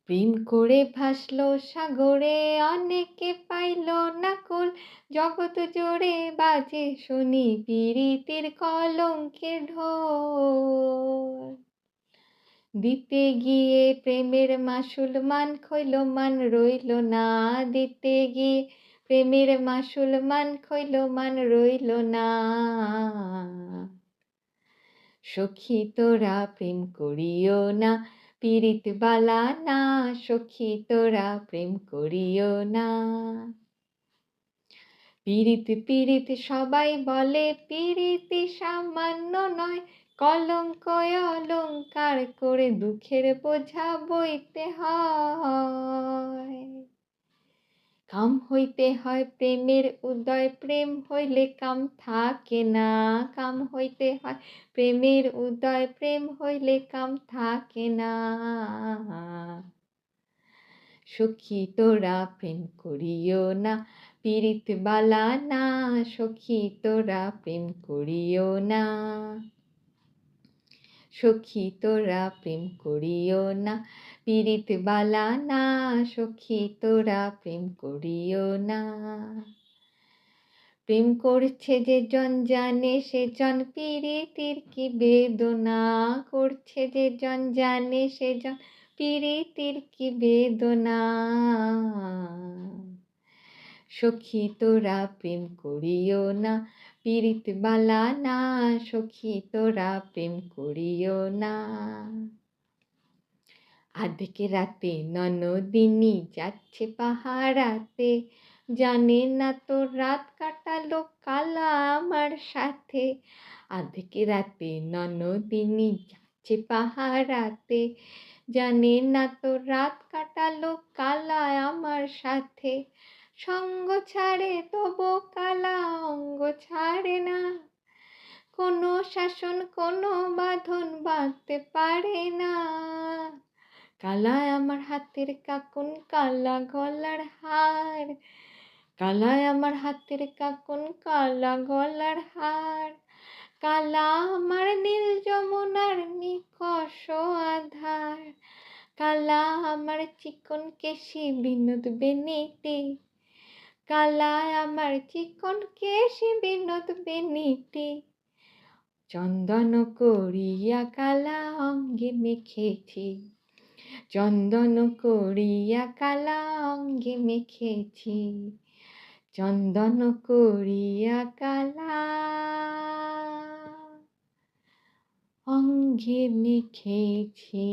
প্রেম করে ভাসলো সাগরে, অনেকে পাইল না কুল। জগৎ জোড়ে বাজে শুনি পীড়িতির কলঙ্কের ঢোল। দিতে গিয়ে প্রেমের মাসুল মান খইল মান রইল না। দিতে গিয়ে প্রেমের মাসুল মান খইল মান রইল না। সখী তোরা প্রেম করিও না, পীড়িত বালা না। সখী তোরা প্রেম করিও না। পীড়িত পীড়িত সবাই বলে, পীড়িতি সামান্য নয়। কলঙ্ক অলঙ্কার করে দুঃখের বোঝা বইতে হয়। কাম হইতে হয় প্রেমের উদয়, প্রেম হইলে কাম থাকে না। কাম হইতে হয় প্রেমের উদয়, প্রেম হইলে কাম থাকে না। সখী তোরা প্রেম করিও না, পীড়িত বালা না। সখী তোরা প্রেম করিও না। সখী তোরা প্রেম করিও না, পীড়িত বালা না। সখী তোরা প্রেম করিও না। প্রেম করছে যে জন জানে, সে জন পীড়িতির কি বেদনা। করছে যে জন জানে, সে জন পীড়িতির কি বেদনা। সখী তোরা প্রেম করিও না, পীড়িত বালা না। সখী তোরা প্রেম করিও না। আধেকে রাতে ননদিনী যাচ্ছে পাহারাতে, জানে না তো রাত কাটালো কালা আমার সাথে। আধেকে রাতে ননদিনী যাচ্ছে পাহারাতে, জানে না তো রাত কাটালো কালা আমার সাথে। সঙ্গ ছাড়ে তবু কালা অঙ্গ ছাড়ে না, কোনো শাসন কোনো বাঁধন বাঁধতে পারে না। কালায় আমার হাতের কাকুন কালা গলার হার, কালায় আমার হাতের কাকুন কালা গলার হার। কালা আমার নীল যমুনার নিকষ আধার, কালা আমার চিকন কেশি বিনোদ বেনিটি। কালা আমার চিকন কেশি বিনোদ বেনিটি। চন্দন করিয়া কালা অঙ্গে মেখেছি, চন্দন করিয়া কালা অঙ্গে মেখেছি। চন্দন করিয়া কালা অঙ্গে মেখেছি।